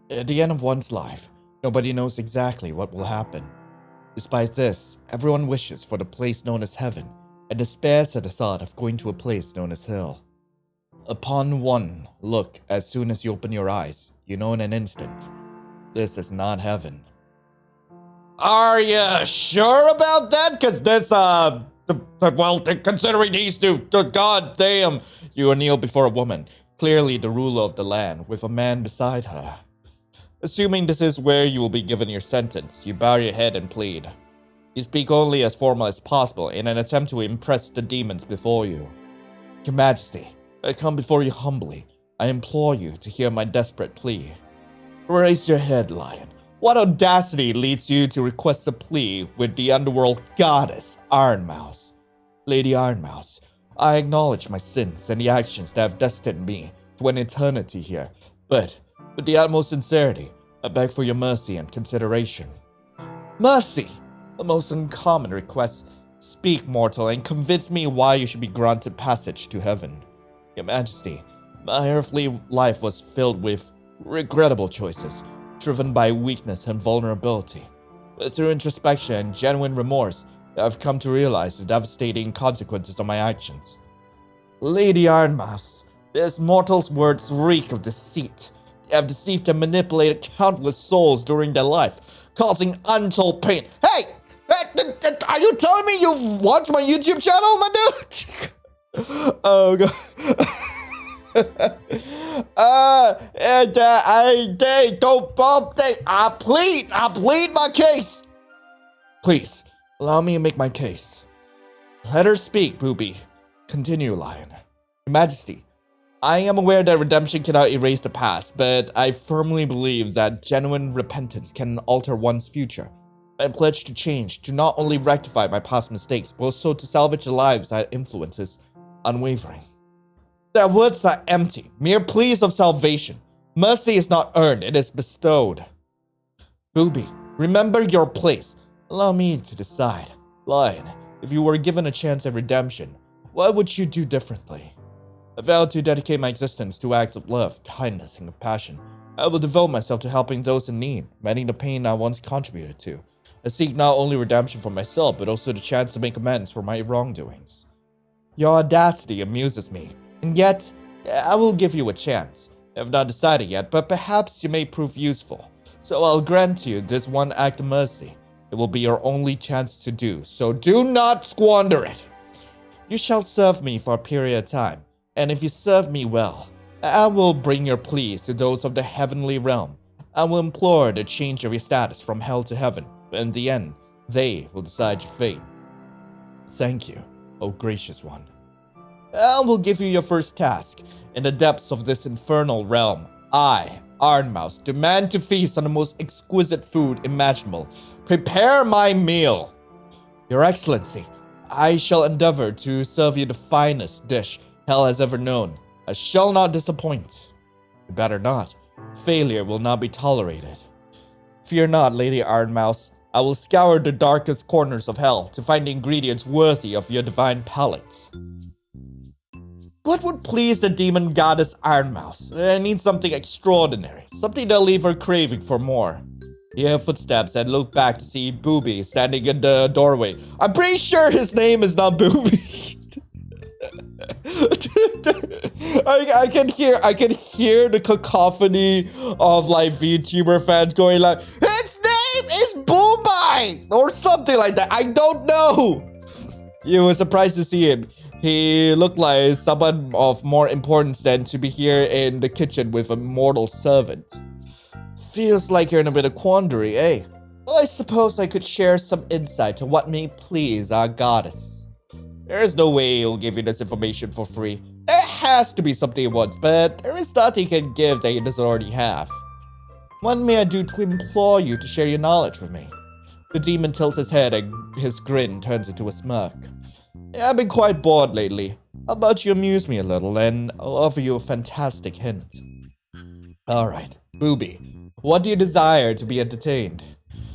At the end of one's life, nobody knows exactly what will happen. Despite this, everyone wishes for the place known as heaven and despairs at the thought of going to a place known as hell. Upon one look, as soon as you open your eyes, you know in an instant, this is not heaven. Are you sure about that? Because this, considering these two, god damn, you kneel before a woman, clearly the ruler of the land, with a man beside her. Assuming this is where you will be given your sentence, you bow your head and plead. You speak only as formal as possible in an attempt to impress the demons before you. Your Majesty, I come before you humbly. I implore you to hear my desperate plea. Raise your head, Lion. What audacity leads you to request a plea with the underworld goddess, Ironmouse? Lady Ironmouse, I acknowledge my sins and the actions that have destined me to an eternity here, but with the utmost sincerity, I beg for your mercy and consideration. Mercy! A most uncommon request. Speak, mortal, and convince me why you should be granted passage to heaven. Your Majesty, my earthly life was filled with regrettable choices, driven by weakness and vulnerability. But through introspection and genuine remorse, I've come to realize the devastating consequences of my actions. Lady Ironmouse, this mortal's words reek of deceit. They have deceived and manipulated countless souls during their life, causing untold pain. Hey! Are you telling me you watch my YouTube channel, my dude? Oh, God. I plead my case. Please, allow me to make my case. Let her speak, Booby. Continue, Lion. Your Majesty, I am aware that redemption cannot erase the past, but I firmly believe that genuine repentance can alter one's future. I pledge to change, to not only rectify my past mistakes, but also to salvage the lives I influence is unwavering. Their words are empty, mere pleas of salvation. Mercy is not earned, it is bestowed. Booby, remember your place. Allow me to decide. Lion, if you were given a chance at redemption, what would you do differently? I vow to dedicate my existence to acts of love, kindness, and compassion. I will devote myself to helping those in need, mending the pain I once contributed to. I seek not only redemption for myself, but also the chance to make amends for my wrongdoings. Your audacity amuses me, and yet, I will give you a chance. I have not decided yet, but perhaps you may prove useful. So I'll grant you this one act of mercy. It will be your only chance to do, so do not squander it. You shall serve me for a period of time, and if you serve me well, I will bring your pleas to those of the heavenly realm. I will implore the change of your status from hell to heaven, but in the end, they will decide your fate. Thank you, O gracious one. I will give you your first task. In the depths of this infernal realm, I, Ironmouse, demand to feast on the most exquisite food imaginable. Prepare my meal. Your Excellency, I shall endeavor to serve you the finest dish hell has ever known. I shall not disappoint. You better not. Failure will not be tolerated. Fear not, Lady Ironmouse. I will scour the darkest corners of hell to find the ingredients worthy of your divine palate. What would please the demon goddess Ironmouse? I need something extraordinary, something that'll leave her craving for more. You hear footsteps and look back to see Booby standing in the doorway. I'm pretty sure his name is not Booby. I can hear the cacophony of like VTuber fans going like, his name is Booby or something like that. I don't know. You were surprised to see him. He looked like someone of more importance than to be here in the kitchen with a mortal servant. Feels like you're in a bit of quandary, eh? Well, I suppose I could share some insight to what may please our goddess. There is no way he'll give you this information for free. There has to be something he wants, but there is nothing he can give that he doesn't already have. What may I do to implore you to share your knowledge with me? The demon tilts his head and his grin turns into a smirk. Yeah, I've been quite bored lately. How about you amuse me a little and I'll offer you a fantastic hint. Alright, Booby, what do you desire to be entertained?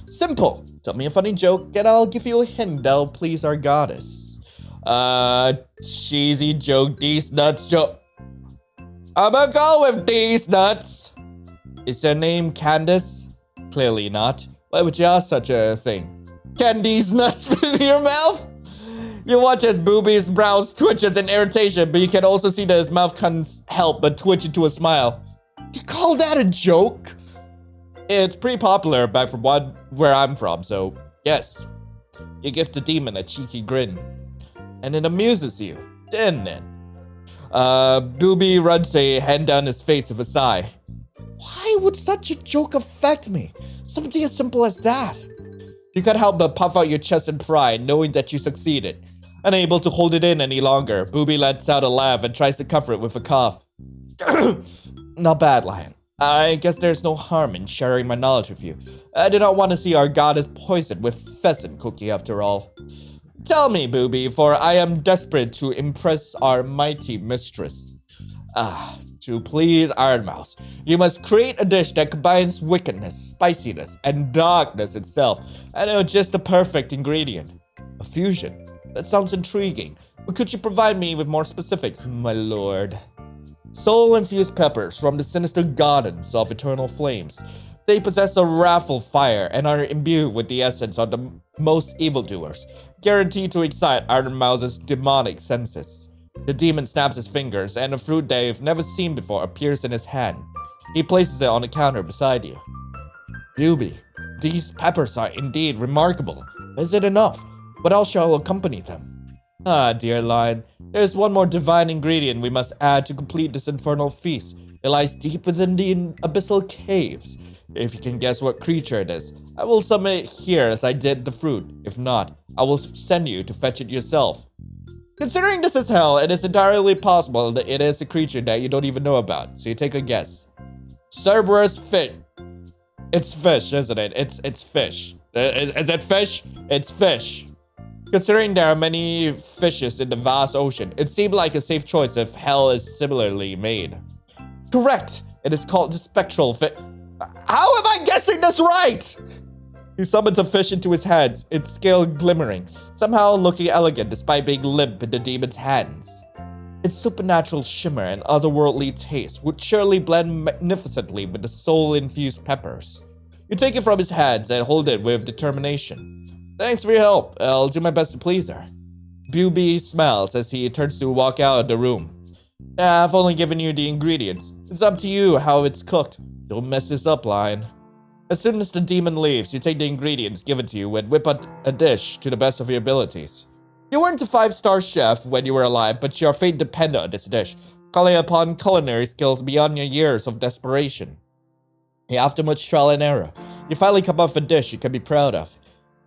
Simple. Tell me a funny joke and I'll give you a hint that'll please our goddess. Cheesy joke, these nuts joke. I'ma go with these nuts. Is your name Candace? Clearly not. Why would you ask such a thing? Candy's nuts in your mouth? You watch as Booby's brows twitches in irritation, but you can also see that his mouth can't help but twitch into a smile. You call that a joke? It's pretty popular back from where I'm from, so yes. You give the demon a cheeky grin. And it amuses you, didn't it? Booby runs a hand down his face with a sigh. Why would such a joke affect me? Something as simple as that. You can't help but puff out your chest in pride, knowing that you succeeded. Unable to hold it in any longer, Booby lets out a laugh and tries to cover it with a cough. Not bad, Lion. I guess there's no harm in sharing my knowledge with you. I do not want to see our goddess poisoned with pheasant cookie after all. Tell me, Booby, for I am desperate to impress our mighty mistress. To please Ironmouse, you must create a dish that combines wickedness, spiciness, and darkness itself. I know just the perfect ingredient. A fusion. That sounds intriguing, but could you provide me with more specifics, my lord? Soul-infused peppers from the sinister gardens of eternal flames. They possess a wrathful fire and are imbued with the essence of the most evildoers, guaranteed to excite Ironmouse's demonic senses. The demon snaps his fingers, and a fruit they've never seen before appears in his hand. He places it on the counter beside you. Booby, these peppers are indeed remarkable. Is it enough? What else shall accompany them? Dear Lion, there's one more divine ingredient we must add to complete this infernal feast. It lies deep within the abyssal caves. If you can guess what creature it is, I will summon it here as I did the fruit. If not, I will send you to fetch it yourself. Considering this is hell, it is entirely possible that it is a creature that you don't even know about, so you take a guess. Cerberus fish. It's fish, isn't it? It's fish. Is it fish? It's fish. Considering there are many fishes in the vast ocean, it seemed like a safe choice if hell is similarly made. Correct! It is called the spectral fish. How am I guessing this right? He summons a fish into his hands, its scale glimmering, somehow looking elegant despite being limp in the demon's hands. Its supernatural shimmer and otherworldly taste would surely blend magnificently with the soul-infused peppers. You take it from his hands and hold it with determination. Thanks for your help. I'll do my best to please her. Booby smiles as he turns to walk out of the room. I've only given you the ingredients. It's up to you how it's cooked. Don't mess this up, Lion. As soon as the demon leaves, you take the ingredients given to you and whip up a dish to the best of your abilities. You weren't a 5-star chef when you were alive, but your fate depended on this dish, calling upon culinary skills beyond your years of desperation. After much trial and error, you finally come up with a dish you can be proud of.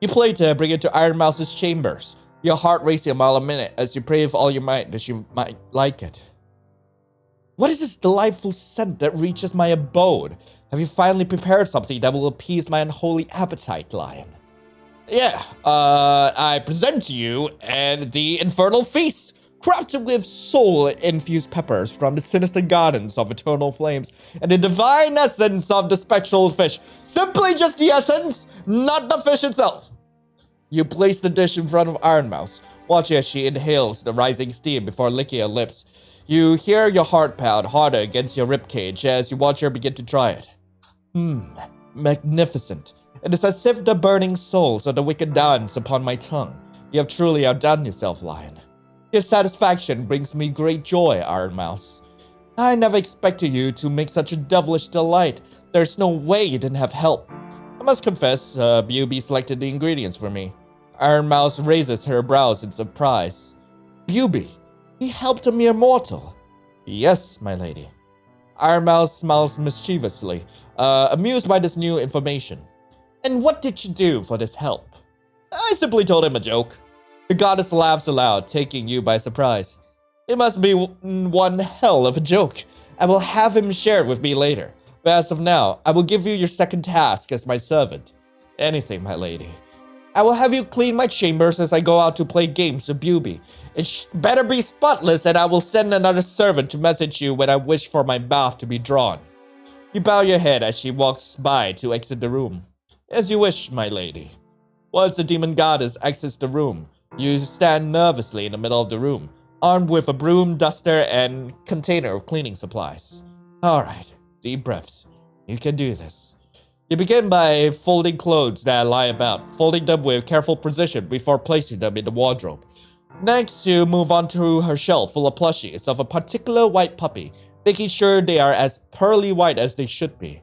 You plate it and bring it to Ironmouse's chambers, your heart racing a mile a minute as you pray with all your might that she might like it. What is this delightful scent that reaches my abode? Have you finally prepared something that will appease my unholy appetite, Lion? Yeah, I present to you the infernal feast, crafted with soul-infused peppers from the sinister gardens of eternal flames and the divine essence of the spectral fish. Simply just the essence, not the fish itself. You place the dish in front of Ironmouse, watch as she inhales the rising steam before licking her lips. You hear your heart pound harder against your ribcage as you watch her begin to try it. Magnificent. It is as if the burning souls of the wicked dance upon my tongue. You have truly outdone yourself, Lion. Your satisfaction brings me great joy, Ironmouse. I never expected you to make such a devilish delight. There's no way you didn't have help. I must confess, Booby selected the ingredients for me. Ironmouse raises her brows in surprise. Booby, he helped a mere mortal. Yes, my lady. Ironmouse smiles mischievously, amused by this new information. And what did you do for this help? I simply told him a joke. The goddess laughs aloud, taking you by surprise. It must be one hell of a joke. I will have him share it with me later. But as of now, I will give you your second task as my servant. Anything, my lady. I will have you clean my chambers as I go out to play games with Booby. It better be spotless, and I will send another servant to message you when I wish for my bath to be drawn. You bow your head as she walks by to exit the room. As you wish, my lady. Once the demon goddess exits the room, you stand nervously in the middle of the room, armed with a broom, duster, and container of cleaning supplies. Alright, deep breaths. You can do this. You begin by folding clothes that lie about, folding them with careful precision before placing them in the wardrobe. Next, you move on to her shelf full of plushies of a particular white puppy, making sure they are as pearly white as they should be.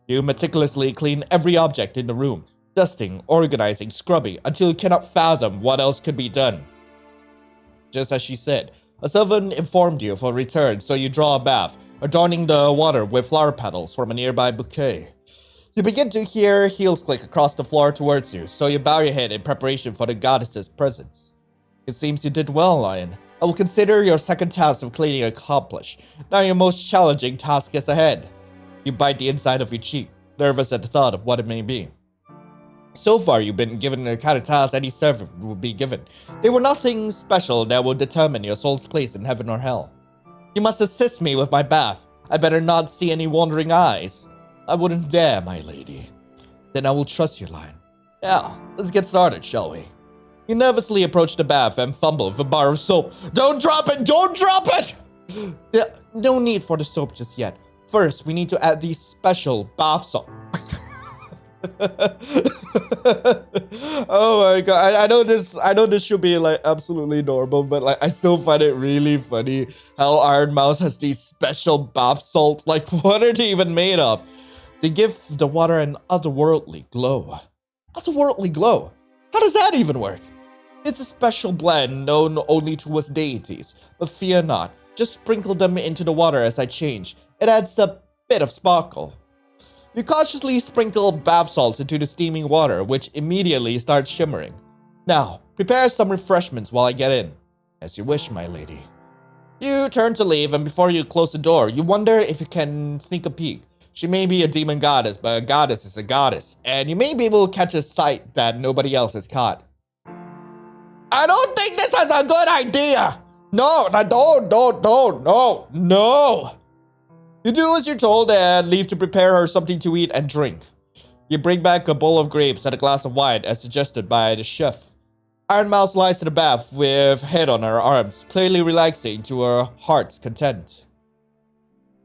You meticulously clean every object in the room, dusting, organizing, scrubbing, until you cannot fathom what else could be done. Just as she said, a servant informed you of her return, so you draw a bath, adorning the water with flower petals from a nearby bouquet. You begin to hear heels click across the floor towards you, so you bow your head in preparation for the goddess's presence. It seems you did well, Lion. I will consider your second task of cleaning accomplished. Now your most challenging task is ahead. You bite the inside of your cheek, nervous at the thought of what it may be. So far, you've been given the kind of tasks any servant would be given. They were nothing special that will determine your soul's place in heaven or hell. You must assist me with my bath. I better not see any wandering eyes. I wouldn't dare, my lady. Then I will trust you, Lion. Now, let's get started, shall we? You nervously approach the bath and fumble with a bar of soap. Don't drop it! Don't drop it! No need for the soap just yet. First, we need to add the special bath salt. Oh my god, I know this should be like absolutely normal, but like I still find it really funny how Ironmouse has these special bath salts. Like, what are they even made of? They give the water an otherworldly glow. Otherworldly glow? How does that even work? It's a special blend known only to us deities, but fear not, just sprinkle them into the water as I change. It adds a bit of sparkle. You cautiously sprinkle bath salts into the steaming water, which immediately starts shimmering. Now, prepare some refreshments while I get in. As you wish, my lady. You turn to leave, and before you close the door, you wonder if you can sneak a peek. She may be a demon goddess, but a goddess is a goddess, and you may be able to catch a sight that nobody else has caught. I don't think this is a good idea! No. You do as you're told and leave to prepare her something to eat and drink. You bring back a bowl of grapes and a glass of wine as suggested by the chef. Ironmouse lies in the bath with head on her arms, clearly relaxing to her heart's content.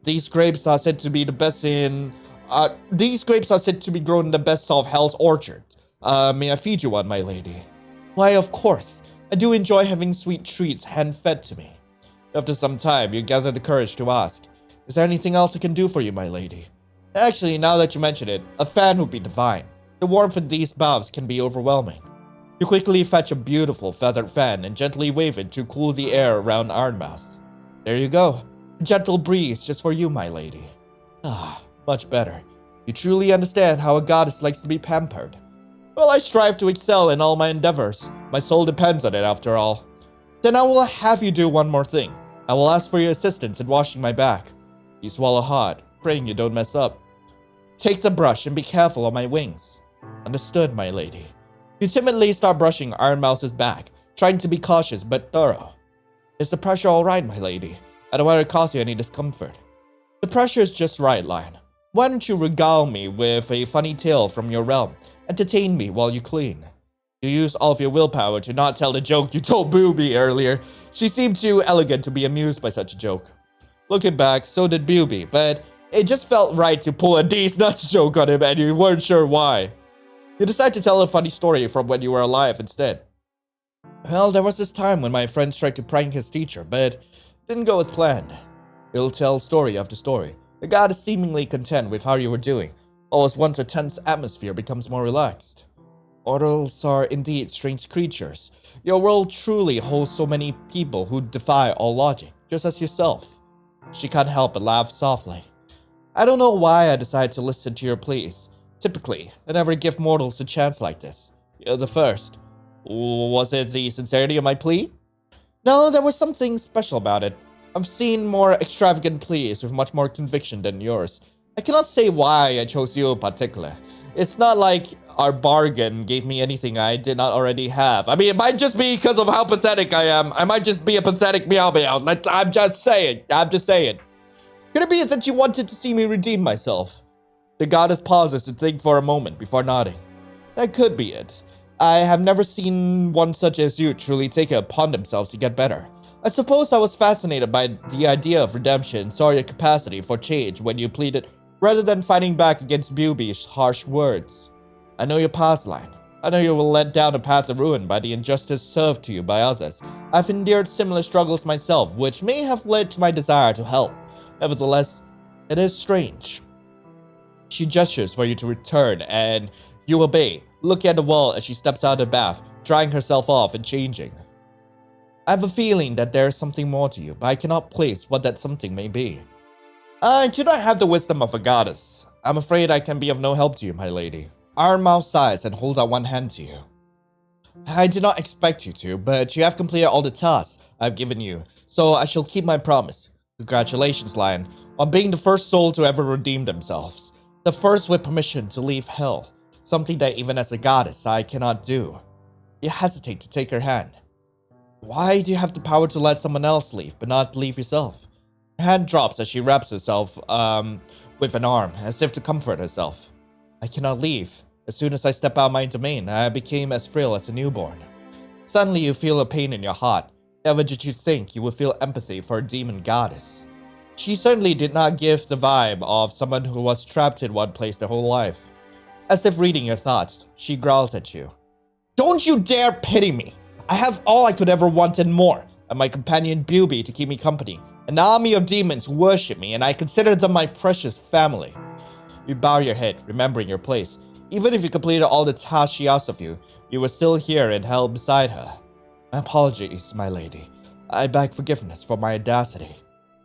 These grapes are said to be the best in... these grapes are said to be grown in the best of Hell's orchard. May I feed you one, my lady? Why, of course. I do enjoy having sweet treats hand-fed to me. After some time, you gather the courage to ask, is there anything else I can do for you, my lady? Actually, now that you mention it, a fan would be divine. The warmth in these baths can be overwhelming. You quickly fetch a beautiful feathered fan and gently wave it to cool the air around Ironmouse. There you go. A gentle breeze just for you, my lady. Ah, much better. You truly understand how a goddess likes to be pampered. Well, I strive to excel in all my endeavors. My soul depends on it, after all. Then I will have you do one more thing. I will ask for your assistance in washing my back. You swallow hard, praying you don't mess up. Take the brush and be careful on my wings. Understood, my lady. You timidly start brushing Ironmouse's back, trying to be cautious but thorough. Is the pressure all right, my lady? I don't want to cause you any discomfort. The pressure is just right, Lion. Why don't you regale me with a funny tale from your realm? Entertain me while you clean. You use all of your willpower to not tell the joke you told Booby earlier. She seemed too elegant to be amused by such a joke. Looking back, so did Booby, but it just felt right to pull a D's nuts joke on him and you weren't sure why. You decide to tell a funny story from when you were alive instead. Well, there was this time when my friends tried to prank his teacher, but it didn't go as planned. You'll tell story after story. The god is seemingly content with how you were doing, almost once a tense atmosphere becomes more relaxed. Mortals are indeed strange creatures. Your world truly holds so many people who defy all logic, just as yourself. She can't help but laugh softly. I don't know why I decided to listen to your pleas. Typically, I never give mortals a chance like this. You're the first. Was it the sincerity of my plea? No, there was something special about it. I've seen more extravagant pleas with much more conviction than yours. I cannot say why I chose you in particular. It's not like our bargain gave me anything I did not already have. I mean, it might just be because of how pathetic I am. I might just be a pathetic meow meow. I'm just saying. Could it be that you wanted to see me redeem myself? The goddess pauses to think for a moment before nodding. That could be it. I have never seen one such as you truly take it upon themselves to get better. I suppose I was fascinated by the idea of redemption and saw your capacity for change when you pleaded. rather than fighting back against Buby's harsh words. I know your past, Lion. I know you were led down a path of ruin by the injustice served to you by others. I've endured similar struggles myself, which may have led to my desire to help. Nevertheless, it is strange. She gestures for you to return, and you obey, looking at the wall as she steps out of the bath, drying herself off and changing. I have a feeling that there is something more to you, but I cannot place what that something may be. I do not have the wisdom of a goddess. I'm afraid I can be of no help to you, my lady. Ironmouse sighs and holds out one hand to you. I did not expect you to, but you have completed all the tasks I've given you, so I shall keep my promise. Congratulations, Lion, on being the first soul to ever redeem themselves. The first with permission to leave hell, something that even as a goddess I cannot do. You hesitate to take her hand. Why do you have the power to let someone else leave, but not leave yourself? Her hand drops as she wraps herself with an arm, as if to comfort herself. I cannot leave. As soon as I step out of my domain, I became as frail as a newborn. Suddenly you feel a pain in your heart. Never did you think you would feel empathy for a demon goddess. She certainly did not give the vibe of someone who was trapped in one place their whole life. As if reading your thoughts, she growls at you. Don't you dare pity me! I have all I could ever want and more, and my companion Buby to keep me company, an army of demons who worship me, and I consider them my precious family. You bow your head, remembering your place. Even if you completed all the tasks she asked of you, you were still here in hell beside her. My apologies, my lady. I beg forgiveness for my audacity.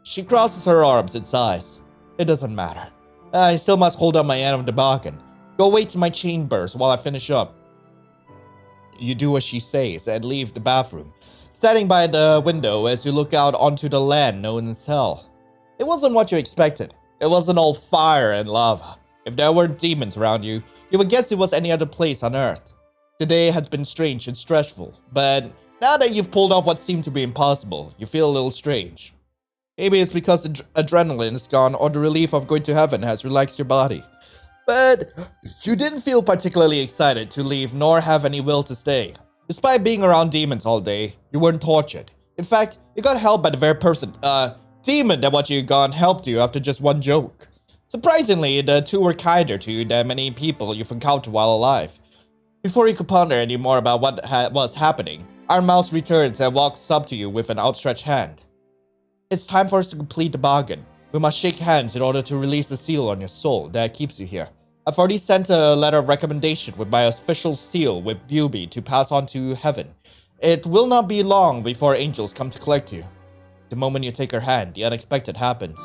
She crosses her arms and sighs. It doesn't matter. I still must hold up my end of the bargain. Go wait to my chambers while I finish up. You do as she says and leave the bathroom, standing by the window as you look out onto the land known as hell. It wasn't what you expected. It wasn't all fire and lava. If there weren't demons around you, you would guess it was any other place on Earth. Today has been strange and stressful, but now that you've pulled off what seemed to be impossible, you feel a little strange. Maybe it's because the adrenaline is gone or the relief of going to heaven has relaxed your body. But you didn't feel particularly excited to leave nor have any will to stay. Despite being around demons all day, you weren't tortured. In fact, you got helped by the very demon that what you got helped you after just one joke. Surprisingly, the two were kinder to you than many people you've encountered while alive. Before you could ponder any more about what was happening, Ironmouse returns and walks up to you with an outstretched hand. It's time for us to complete the bargain. We must shake hands in order to release the seal on your soul that keeps you here. I've already sent a letter of recommendation with my official seal with Buby to pass on to heaven. It will not be long before angels come to collect you. The moment you take her hand, the unexpected happens.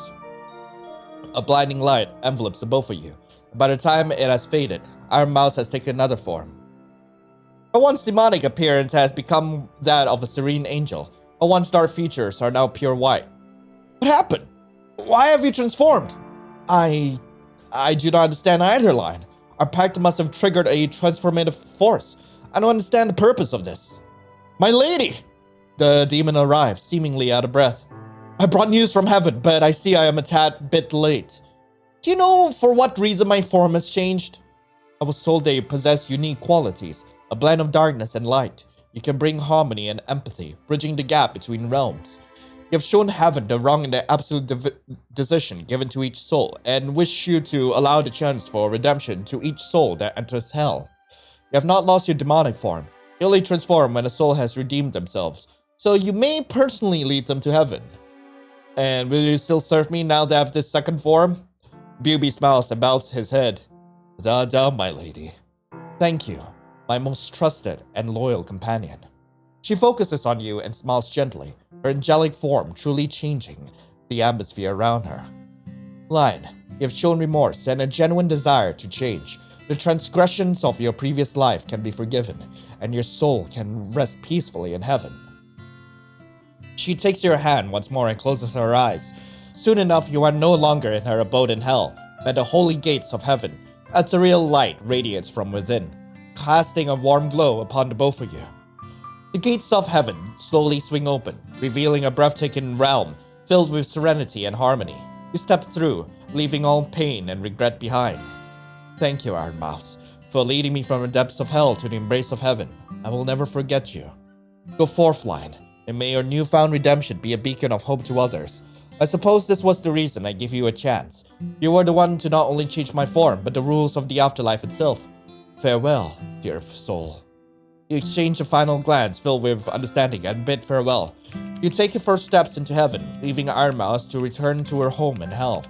A blinding light envelopes the both of you. By the time it has faded, Ironmouse has taken another form. Her once demonic appearance has become that of a serene angel. Her once dark features are now pure white. What happened? Why have you transformed? I do not understand either, Lion. Our pact must have triggered a transformative force. I don't understand the purpose of this. My lady! The demon arrives, seemingly out of breath. I brought news from heaven, but I see I am a tad bit late. Do you know for what reason my form has changed? I was told they possess unique qualities, a blend of darkness and light. You can bring harmony and empathy, bridging the gap between realms. You have shown heaven the wrong and the absolute decision given to each soul, and wish you to allow the chance for redemption to each soul that enters hell. You have not lost your demonic form. You only transform when a soul has redeemed themselves, so you may personally lead them to heaven. And will you still serve me now that I have this second form? Buby smiles and bows his head. Without doubt, my lady. Thank you, my most trusted and loyal companion. She focuses on you and smiles gently, her angelic form truly changing the atmosphere around her. Lion, you have shown remorse and a genuine desire to change. The transgressions of your previous life can be forgiven, and your soul can rest peacefully in heaven. She takes your hand once more and closes her eyes. Soon enough, you are no longer in her abode in hell, but the holy gates of heaven. A ethereal light radiates from within, casting a warm glow upon the both of you. The gates of heaven slowly swing open, revealing a breathtaking realm filled with serenity and harmony. You step through, leaving all pain and regret behind. Thank you, Ironmouse, for leading me from the depths of hell to the embrace of heaven. I will never forget you. Go forth, Lion, and may your newfound redemption be a beacon of hope to others. I suppose this was the reason I gave you a chance. You were the one to not only change my form, but the rules of the afterlife itself. Farewell, dear soul. You exchange a final glance filled with understanding and bid farewell. You take your first steps into heaven, leaving Ironmouse to return to her home in hell.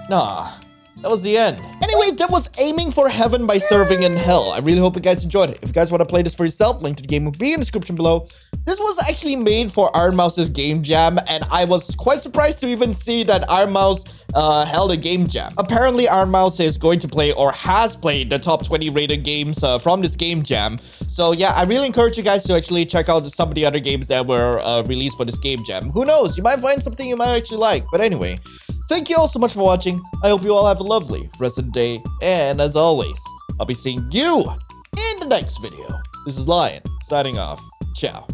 Nah, that was the end. Anyway, that was Aiming for Heaven by Serving in Hell. I really hope you guys enjoyed it. If you guys want to play this for yourself, link to the game will be in the description below. This was actually made for Ironmouse's game jam, and I was quite surprised to even see that Ironmouse held a game jam. Apparently, Ironmouse is going to play or has played the top 20 rated games from this game jam. So yeah, I really encourage you guys to actually check out some of the other games that were released for this game jam. Who knows? You might find something you might actually like. But anyway, thank you all so much for watching. I hope you all have a lovely rest of the day. And as always, I'll be seeing you in the next video. This is Lion, signing off. Ciao.